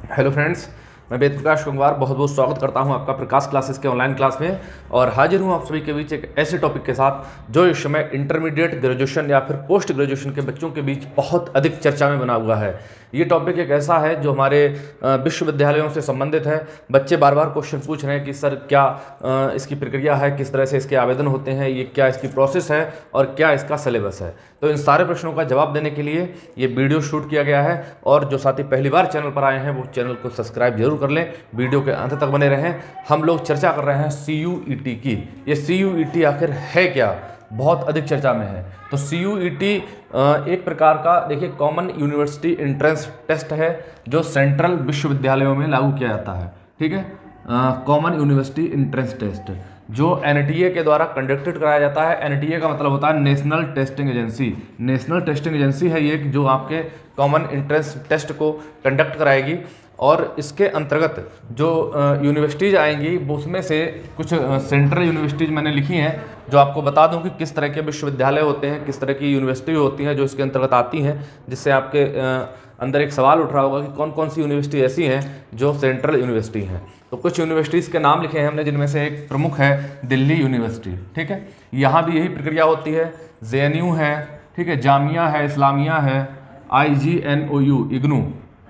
Hello friends, मैं वेद प्रकाश कुमार बहुत बहुत स्वागत करता हूं आपका प्रकाश क्लासेस के ऑनलाइन क्लास में। और हाजिर हूं आप सभी के बीच एक ऐसे टॉपिक के साथ जो इस समय इंटरमीडिएट, ग्रेजुएशन या फिर पोस्ट ग्रेजुएशन के बच्चों के बीच बहुत अधिक चर्चा में बना हुआ है। ये टॉपिक एक ऐसा है जो हमारे विश्वविद्यालयों से संबंधित है। बच्चे बार बार क्वेश्चन पूछ रहे हैं कि सर क्या इसकी प्रक्रिया है, किस तरह से इसके आवेदन होते हैं, ये क्या इसकी प्रोसेस है और क्या इसका सिलेबस है। तो इन सारे प्रश्नों का जवाब देने के लिए ये वीडियो शूट किया गया है। और जो साथी पहली बार चैनल पर आए हैं वो चैनल को सब्सक्राइब जरूर कर लें, वीडियो के अंत तक बने रहें। हम लोग चर्चा कर रहे हैं CUET की। ये CUET आखिर है क्या, बहुत अधिक चर्चा में है। तो CUET एक प्रकार का देखिए कॉमन यूनिवर्सिटी एंट्रेंस टेस्ट है जो सेंट्रल विश्वविद्यालयों में लागू किया जाता है। ठीक है, कॉमन यूनिवर्सिटी एंट्रेंस टेस्ट जो NTA के द्वारा कंडक्टेड कराया जाता है। NTA का मतलब होता है national testing agency. National testing agency है ये जो आपके कॉमन एंट्रेंस टेस्ट को कंडक्ट कराएगी। और इसके अंतर्गत जो यूनिवर्सिटीज़ आएंगी वो उसमें से कुछ सेंट्रल यूनिवर्सिटीज़ मैंने लिखी हैं जो आपको बता दूं कि किस तरह के विश्वविद्यालय होते हैं, किस तरह की यूनिवर्सिटी होती हैं जो इसके अंतर्गत आती हैं, जिससे आपके अंदर एक सवाल उठ रहा होगा कि कौन कौन सी यूनिवर्सिटी ऐसी हैं जो सेंट्रल यूनिवर्सिटी हैं। तो कुछ यूनिवर्सिटीज़ के नाम लिखे हैं हमने, जिनमें से एक प्रमुख है दिल्ली यूनिवर्सिटी। ठीक है, यहाँ भी यही प्रक्रिया होती है। JNU है, ठीक है, जामिया है, इस्लामिया है, IGNOU इग्नू,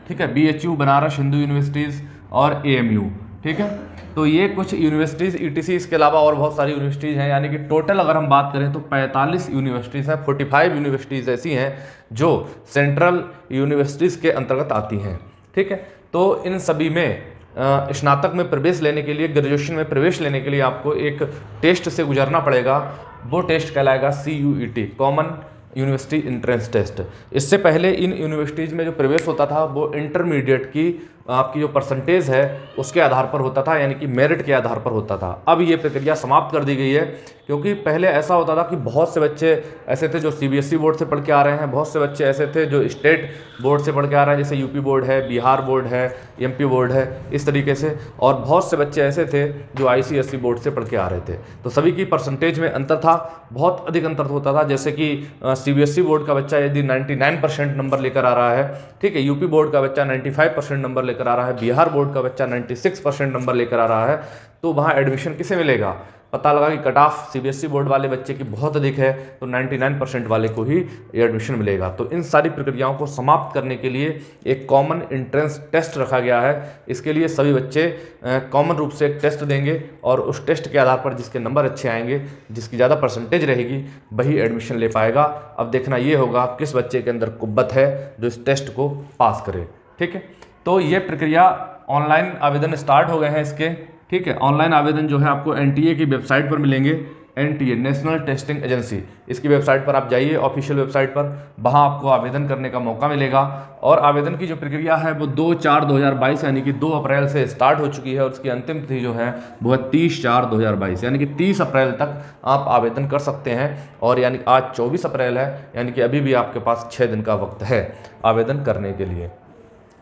ठीक है, BHU बनारस हिंदू यूनिवर्सिटीज़ और AMU। ठीक है, तो ये कुछ यूनिवर्सिटीज़ ETC, इसके अलावा और बहुत सारी यूनिवर्सिटीज़ हैं। यानी कि टोटल अगर हम बात करें तो 45 यूनिवर्सिटीज़ हैं। 45 यूनिवर्सिटीज़ ऐसी हैं जो सेंट्रल यूनिवर्सिटीज़ के अंतर्गत आती हैं। ठीक है, तो इन सभी में स्नातक में प्रवेश लेने के लिए, ग्रेजुएशन में प्रवेश लेने के लिए आपको एक टेस्ट से गुजरना पड़ेगा। वो टेस्ट कहलाएगा CUET, common university entrance test. इससे पहले इन यूनिवर्सिटीज़ में जो प्रवेश होता था वो इंटरमीडिएट की आपकी जो परसेंटेज है उसके आधार पर होता था, यानी कि मेरिट के आधार पर होता था। अब ये प्रक्रिया समाप्त कर दी गई है, क्योंकि पहले ऐसा होता था कि बहुत से बच्चे ऐसे थे जो CBSE बोर्ड से पढ़ के आ रहे हैं, बहुत से बच्चे ऐसे थे जो स्टेट बोर्ड से पढ़ के आ रहे हैं, जैसे UP बोर्ड है, बिहार बोर्ड है, MP बोर्ड है, इस तरीके से। और बहुत से बच्चे ऐसे थे जो ICSE बोर्ड से पढ़ के आ रहे थे। तो सभी की परसेंटेज में अंतर था, बहुत अधिक अंतर होता था। जैसे कि CBSE बोर्ड का बच्चा यदि 99% नंबर लेकर आ रहा है, ठीक है, UP बोर्ड का बच्चा 95% नंबर लेकर आ रहा है, बिहार बोर्ड का बच्चा 96% नंबर लेकर आ रहा है, तो वहाँ एडमिशन किसे मिलेगा? पता लगा कि कट ऑफ CBSE बोर्ड वाले बच्चे की बहुत अधिक है, तो 99% वाले को ही एडमिशन मिलेगा। तो इन सारी प्रक्रियाओं को समाप्त करने के लिए एक कॉमन एंट्रेंस टेस्ट रखा गया है। इसके लिए सभी बच्चे कॉमन रूप से एक टेस्ट देंगे और उस टेस्ट के आधार पर जिसके नंबर अच्छे आएंगे, जिसकी ज़्यादा परसेंटेज रहेगी, वही एडमिशन ले पाएगा। अब देखना ये होगा किस बच्चे के अंदर कुव्वत है जो इस टेस्ट को पास करे। ठीक है, तो ये प्रक्रिया ऑनलाइन आवेदन स्टार्ट हो गए हैं इसके। ठीक है, ऑनलाइन आवेदन जो है आपको NTA की वेबसाइट पर मिलेंगे। NTA नेशनल टेस्टिंग एजेंसी, इसकी वेबसाइट पर आप जाइए, ऑफिशियल वेबसाइट पर, वहाँ आपको आवेदन करने का मौका मिलेगा। और आवेदन की जो प्रक्रिया है वो 2/4/2022 यानी कि 2 अप्रैल से स्टार्ट हो चुकी है और उसकी अंतिम तिथि जो है वो है 30/4/2022, यानी कि 30 अप्रैल तक आप आवेदन कर सकते हैं। और यानी आज 24 अप्रैल है, यानी कि अभी भी आपके पास 6 दिन का वक्त है आवेदन करने के लिए।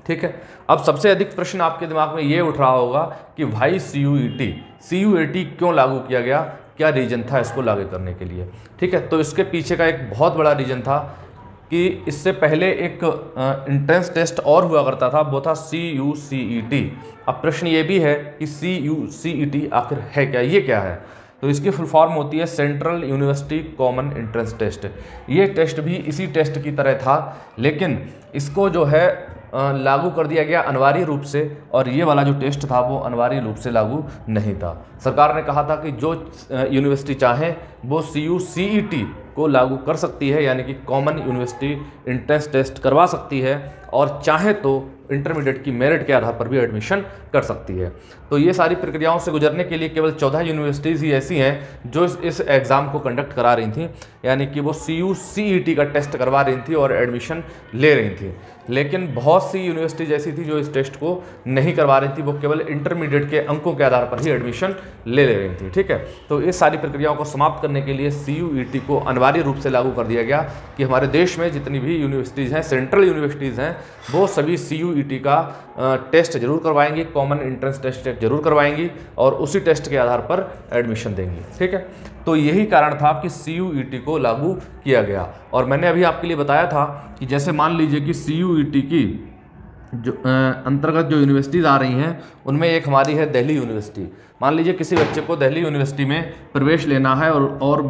ठीक है, अब सबसे अधिक प्रश्न आपके दिमाग में ये उठ रहा होगा कि भाई CUET क्यों लागू किया गया, क्या रीजन था इसको लागू करने के लिए। ठीक है, तो इसके पीछे का एक बहुत बड़ा रीजन था कि इससे पहले एक एंट्रेंस टेस्ट और हुआ करता था, वो था CUCET। अब प्रश्न ये भी है कि CUCET आखिर है क्या, ये क्या है? तो इसकी फुल फॉर्म होती है central university common entrance test. ये टेस्ट भी इसी टेस्ट की तरह था, लेकिन इसको जो है लागू कर दिया गया अनिवार्य रूप से, और ये वाला जो टेस्ट था वो अनिवार्य रूप से लागू नहीं था। सरकार ने कहा था कि जो यूनिवर्सिटी चाहे वो CUCET को लागू कर सकती है, यानी कि कॉमन यूनिवर्सिटी एंट्रेंस टेस्ट करवा सकती है, और चाहे तो इंटरमीडिएट की मेरिट के आधार पर भी एडमिशन कर सकती है। तो ये सारी प्रक्रियाओं से गुजरने के लिए केवल 14 यूनिवर्सिटीज़ ही ऐसी हैं जो इस एग्ज़ाम को कंडक्ट करा रही थी, यानी कि वो CUCET का टेस्ट करवा रही थी और एडमिशन ले रही थी। लेकिन बहुत सी यूनिवर्सिटीज़ ऐसी थी जो इस टेस्ट को नहीं करवा रही थी, वो केवल इंटरमीडिएट के अंकों के आधार पर ही एडमिशन ले रही थी। ठीक है, तो इस सारी प्रक्रियाओं को समाप्त करने के लिए CUET को अनिवार्य रूप से लागू कर दिया गया कि हमारे देश में जितनी भी यूनिवर्सिटीज़ हैं, सेंट्रल यूनिवर्सिटीज़ हैं, वो सभी CUET का टेस्ट जरूर करवाएंगी, कॉमन एंट्रेंस टेस्ट जरूर करवाएंगी और उसी टेस्ट के आधार पर एडमिशन देंगी। ठीक है, तो यही कारण था कि CUET को लागू किया गया। और मैंने अभी आपके लिए बताया था कि जैसे मान लीजिए कि CUET की जो अंतर्गत जो यूनिवर्सिटीज़ आ रही हैं उनमें एक हमारी है दिल्ली यूनिवर्सिटी। मान लीजिए किसी बच्चे को दिल्ली यूनिवर्सिटी में प्रवेश लेना है और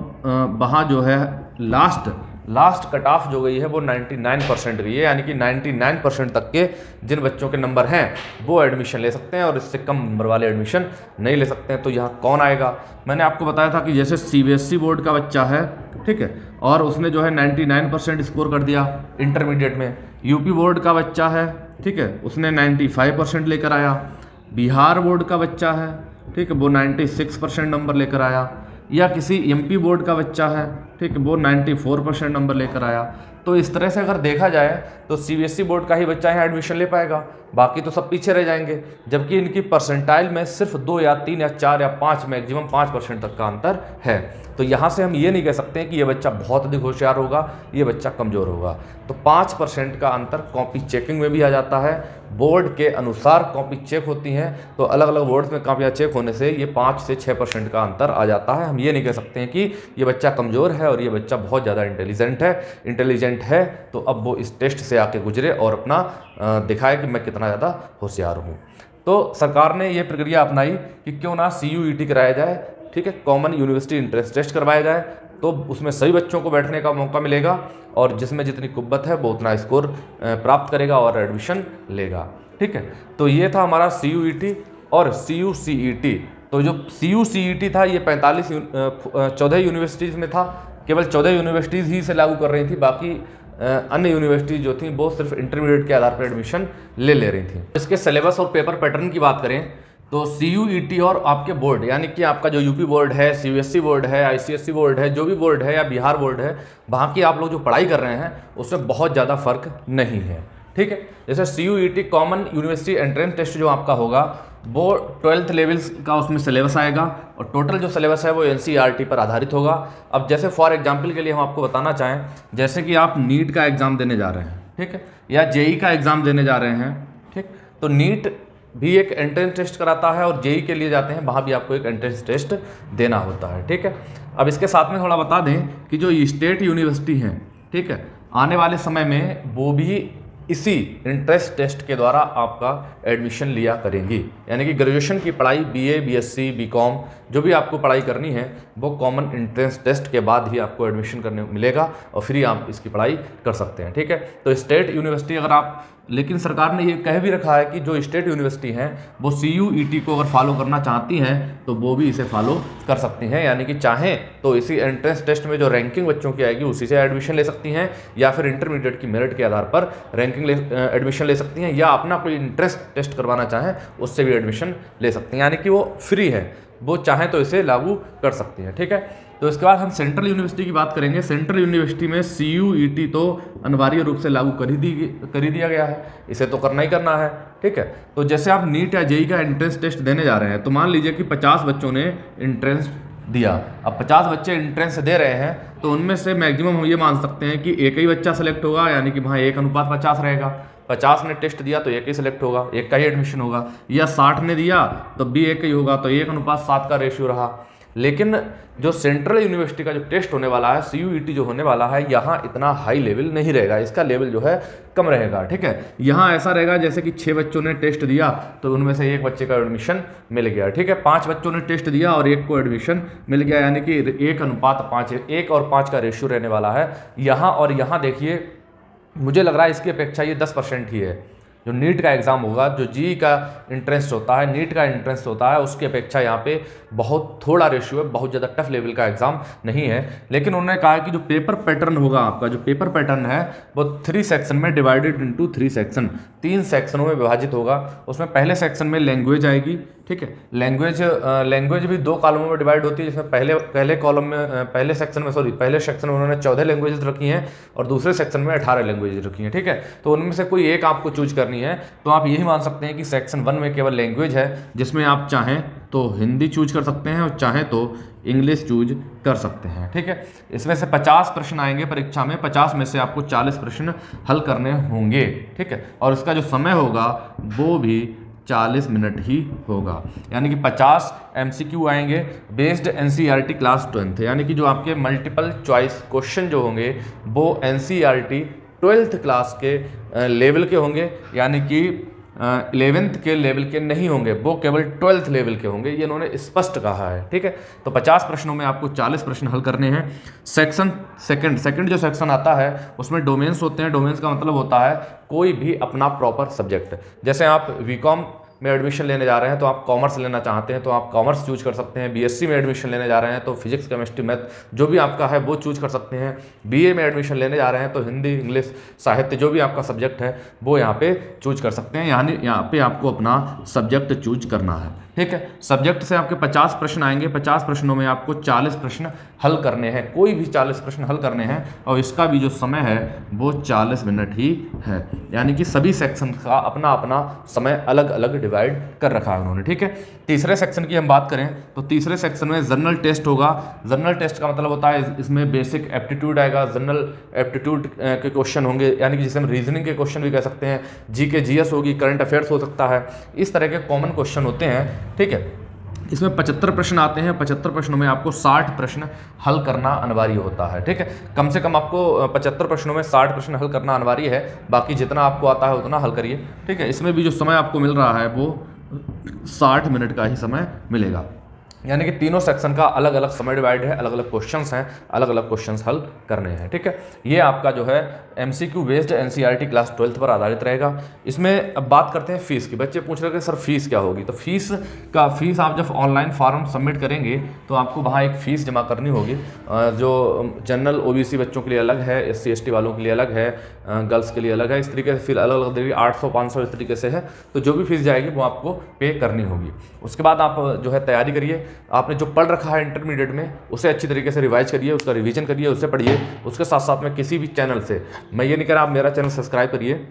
वहाँ जो है लास्ट कट ऑफ जो गई है वो 99% गई है, यानी कि 99% तक के जिन बच्चों के नंबर हैं वो एडमिशन ले सकते हैं और इससे कम नंबर वाले एडमिशन नहीं ले सकते हैं। तो यहाँ कौन आएगा? मैंने आपको बताया था कि जैसे CBSE बोर्ड का बच्चा है, ठीक है, और उसने जो है 99% स्कोर कर दिया इंटरमीडिएट में। यूपी बोर्ड का बच्चा है, ठीक है, उसने 95% लेकर आया। बिहार बोर्ड का बच्चा है, ठीक है, वो 96% नंबर लेकर आया। या किसी MP बोर्ड का बच्चा है, ठीक है, वो 94% नंबर लेकर आया। तो इस तरह से अगर देखा जाए तो CBSE बोर्ड का ही बच्चा यहाँ एडमिशन ले पाएगा, बाकी तो सब पीछे रह जाएंगे। जबकि इनकी परसेंटाइल में सिर्फ 2 या 3 या 4 या 5 मैक्सिमम 5% तक का अंतर है। तो यहाँ से हम ये नहीं कह सकते कि ये बच्चा बहुत अधिक होशियार होगा, ये बच्चा कमज़ोर होगा। तो 5% का अंतर कॉपी चेकिंग में भी आ जाता है। बोर्ड के अनुसार कॉपी चेक होती हैं, तो अलग अलग बोर्ड्स में कॉपियाँ चेक होने से ये 5 से 6% का अंतर आ जाता है। हम ये नहीं कह सकते हैं कि ये बच्चा कमज़ोर है और ये बच्चा बहुत ज़्यादा इंटेलिजेंट है। तो अब वो इस टेस्ट से आके गुजरे और अपना दिखाए कि मैं कितना ज़्यादा होशियार हूँ। तो सरकार ने ये प्रक्रिया अपनाई कि क्यों ना CUET कराया जाए, ठीक है, कॉमन यूनिवर्सिटी एंट्रेंस टेस्ट करवाया जाए। तो उसमें सभी बच्चों को बैठने का मौका मिलेगा और जिसमें जितनी कुव्वत है वो उतना स्कोर प्राप्त करेगा और एडमिशन लेगा, ठीक है। तो ये था हमारा CUET और CUCET। तो जो CUCET था ये 14 यूनिवर्सिटीज़ में था, केवल 14 यूनिवर्सिटीज़ ही से लागू कर रही थी, बाकी अन्य यूनिवर्सिटीज़ जो थी वो सिर्फ इंटरमीडिएट के आधार पर एडमिशन ले रही थी। इसके सिलेबस और पेपर पैटर्न की बात करें तो CUET और आपके बोर्ड, यानी कि आपका जो यूपी बोर्ड है, CBSE बोर्ड है, ICSE बोर्ड है, जो भी बोर्ड है, या बिहार बोर्ड है, वहाँ की आप लोग जो पढ़ाई कर रहे हैं उसमें बहुत ज़्यादा फर्क नहीं है, ठीक है। जैसे CUET common university entrance test जो आपका होगा वो 12th लेवल्स का उसमें सिलेबस आएगा और टोटल जो सिलेबस है वो NCERT पर आधारित होगा। अब जैसे फॉर एग्जांपल के लिए हम आपको बताना चाहें, जैसे कि आप नीट का एग्ज़ाम देने जा रहे हैं, ठीक है, या JEE का एग्ज़ाम देने जा रहे हैं, ठीक, तो नीट भी एक एंट्रेंस टेस्ट कराता है और JEE के लिए जाते हैं, वहाँ भी आपको एक एंट्रेंस टेस्ट देना होता है, ठीक है। अब इसके साथ में थोड़ा बता दें कि जो स्टेट यूनिवर्सिटी हैं, ठीक है, आने वाले समय में वो भी इसी एंट्रेंस टेस्ट के द्वारा आपका एडमिशन लिया करेंगी। यानी कि ग्रेजुएशन की पढ़ाई BA, BSc, BCom जो भी आपको पढ़ाई करनी है वो कॉमन एंट्रेंस टेस्ट के बाद ही आपको एडमिशन करने मिलेगा और फिर आप इसकी पढ़ाई कर सकते हैं, ठीक है। तो स्टेट यूनिवर्सिटी अगर आप, लेकिन सरकार ने ये कह भी रखा है कि जो स्टेट यूनिवर्सिटी हैं वो CUET को अगर फॉलो करना चाहती हैं तो वो भी इसे फॉलो कर सकती हैं। यानी कि चाहें तो इसी एंट्रेंस टेस्ट में जो रैंकिंग बच्चों की आएगी उसी से एडमिशन ले सकती हैं, या फिर इंटरमीडिएट की मेरिट के आधार पर एडमिशन ले सकती हैं, या अपना कोई इंट्रेंस टेस्ट करवाना चाहें उससे भी एडमिशन ले सकती हैं। यानी कि वो फ्री है, वो चाहें तो इसे लागू कर सकती हैं, ठीक है। तो इसके बाद हम सेंट्रल यूनिवर्सिटी की बात करेंगे। सेंट्रल यूनिवर्सिटी में CUET तो अनिवार्य रूप से लागू कर ही दिया गया है, इसे तो करना ही करना है, ठीक है। तो जैसे आप नीट या JEE का एंट्रेंस टेस्ट देने जा रहे हैं, तो मान लीजिए कि 50 बच्चों ने एंट्रेंस दिया। अब 50 बच्चे एंट्रेंस दे रहे हैं तो उनमें से मैक्सिमम हम ये मान सकते हैं कि एक ही बच्चा सेलेक्ट होगा, यानी कि वहाँ 1:50 रहेगा। 50 ने टेस्ट दिया तो एक ही सिलेक्ट होगा, एक का ही एडमिशन होगा, या 60 ने दिया तो भी एक ही होगा, तो 1:7 का रेशियो रहा। लेकिन जो सेंट्रल यूनिवर्सिटी का जो टेस्ट होने वाला है, CUET जो होने वाला है, यहाँ इतना हाई लेवल नहीं रहेगा, इसका लेवल जो है कम रहेगा, ठीक है। यहाँ ऐसा रहेगा जैसे कि 6 बच्चों ने टेस्ट दिया तो उनमें से एक बच्चे का एडमिशन मिल गया, ठीक है। 5 बच्चों ने टेस्ट दिया और एक को एडमिशन मिल गया, यानी कि 1:5, 1 और 5 का रेशियो रहने वाला है यहाँ। और यहाँ देखिए, मुझे लग रहा है इसकी अपेक्षा ये 10% ही है। जो नीट का एग्ज़ाम होगा, जो JEE का इंट्रेंस होता है, नीट का इंट्रेंस होता है, उसकी अपेक्षा यहाँ पे बहुत थोड़ा रेशियो है, बहुत ज़्यादा टफ लेवल का एग्ज़ाम नहीं है। लेकिन उन्होंने कहा कि जो पेपर पैटर्न होगा आपका, जो पेपर पैटर्न है वो 3 सेक्शन में डिवाइडेड इनटू 3 सेक्शन, 3 सेक्शनों में विभाजित होगा। उसमें पहले सेक्शन में लैंग्वेज आएगी, ठीक है। लैंग्वेज भी 2 कॉलमों में डिवाइड होती है, जिसमें पहले सेक्शन में उन्होंने 14 लैंग्वेजेस रखी हैं और दूसरे सेक्शन में 18 लैंग्वेजेस रखी हैं, ठीक है। तो उनमें से कोई एक आपको चूज करनी है, तो आप यही मान सकते हैं कि सेक्शन 1 में केवल लैंग्वेज है, जिसमें आप चाहें तो हिंदी चूज कर सकते हैं और चाहें तो इंग्लिश चूज कर सकते हैं, ठीक है। इसमें से 50 प्रश्न आएंगे परीक्षा में, 50 में से आपको 40 प्रश्न हल करने होंगे, ठीक है। और इसका जो समय होगा वो भी 40 मिनट ही होगा, यानी कि 50 MCQ आएंगे बेस्ड NCERT क्लास 10th, यानी कि जो आपके मल्टीपल चॉइस क्वेश्चन जो होंगे वो NCERT 12th क्लास के लेवल के होंगे, यानी कि 11th के लेवल के नहीं होंगे, वो केवल 12th लेवल के होंगे, ये इन्होंने स्पष्ट कहा है। ठीक है, तो 50 प्रश्नों में आपको 40 प्रश्न हल करने हैं। सेक्शन सेकंड जो सेक्शन आता है उसमें डोमेन्स होते हैं। डोमेन्स का मतलब होता है कोई भी अपना प्रॉपर सब्जेक्ट। जैसे आप बीकॉम में एडमिशन लेने जा रहे हैं तो आप कॉमर्स लेना चाहते हैं तो आप कॉमर्स चूज कर सकते हैं। बीएससी में एडमिशन लेने जा रहे हैं तो फिजिक्स केमिस्ट्री मैथ जो भी आपका है वो चूज कर सकते हैं। बीए में एडमिशन लेने जा रहे हैं तो हिंदी इंग्लिश साहित्य जो भी आपका सब्जेक्ट है वो यहाँ पे चूज कर सकते हैं, यानी यहाँ पे आपको अपना सब्जेक्ट चूज करना है। ठीक है, सब्जेक्ट से आपके 50 प्रश्न आएंगे। 50 प्रश्नों में आपको 40 प्रश्न हल करने हैं, कोई भी 40 प्रश्न हल करने हैं, और इसका भी जो समय है वो 40 मिनट ही है, यानी कि सभी सेक्शन का अपना अपना समय अलग अलग डिवाइड कर रखा है उन्होंने। ठीक है, तीसरे सेक्शन की हम बात करें तो तीसरे सेक्शन में जनरल टेस्ट होगा। जनरल टेस्ट का मतलब होता है इसमें बेसिक एप्टीट्यूड आएगा, जनरल एप्टीट्यूड के क्वेश्चन होंगे, यानी कि जिसे हम रीजनिंग के क्वेश्चन भी कह सकते हैं। जीके जीएस होगी, करंट अफेयर्स हो सकता है, इस तरह के कॉमन क्वेश्चन होते हैं। ठीक है, इसमें 75 प्रश्न आते हैं। 75 प्रश्नों में आपको 60 प्रश्न हल करना अनिवार्य होता है। ठीक है, कम से कम आपको 75 प्रश्नों में 60 प्रश्न हल करना अनिवार्य है, बाकी जितना आपको आता है उतना हल करिए। ठीक है, इसमें भी जो समय आपको मिल रहा है वो 60 मिनट का ही समय मिलेगा, यानी कि तीनों सेक्शन का अलग अलग समय डिवाइड है, अलग अलग क्वेश्चंस हैं, अलग अलग क्वेश्चंस हल करने हैं। ठीक है, ये आपका जो है MCQ based NCERT class 12th पर आधारित रहेगा। इसमें अब बात करते हैं फीस की। बच्चे पूछ रहे थे सर फीस क्या होगी, तो फीस आप जब ऑनलाइन फॉर्म सबमिट करेंगे तो आपको वहाँ एक फ़ीस जमा करनी होगी, जो जनरल ओबीसी बच्चों के लिए अलग है, एससी एसटी वालों के लिए अलग है, गर्ल्स के लिए अलग है, इस तरीके से फिर अलग अलग देगी, 800-500 इस तरीके से है। तो जो भी फीस जाएगी वो आपको पे करनी होगी। उसके बाद आप जो है तैयारी करिए, आपने जो पढ़ रखा है इंटरमीडिएट में उसे अच्छी तरीके से रिवाइज करिए, उसका रिवीजन करिए, उसे पढ़िए। उसके साथ साथ में किसी भी चैनल से, मैं ये नहीं कह रहा आप मेरा चैनल सब्सक्राइब करिए,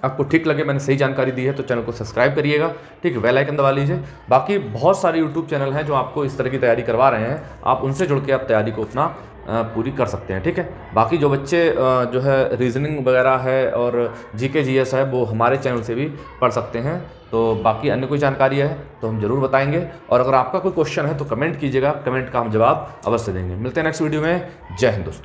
आपको ठीक लगे मैंने सही जानकारी दी है तो चैनल को सब्सक्राइब करिएगा। ठीक है, बेल आइकन दबा लीजिए। बाकी बहुत सारे यूट्यूब चैनल हैं जो आपको इस तरह की तैयारी करवा रहे हैं, आप उनसे जुड़ के आप तैयारी को अपना पूरी कर सकते हैं। ठीक है, बाकी जो बच्चे जो है रीजनिंग वगैरह है और जीके जीएस है वो हमारे चैनल से भी पढ़ सकते हैं। तो बाकी अन्य कोई जानकारी है तो हम जरूर बताएंगे, और अगर आपका कोई क्वेश्चन है तो कमेंट कीजिएगा, कमेंट का हम जवाब अवश्य देंगे। मिलते हैं नेक्स्ट वीडियो में। जय हिंद दोस्तों।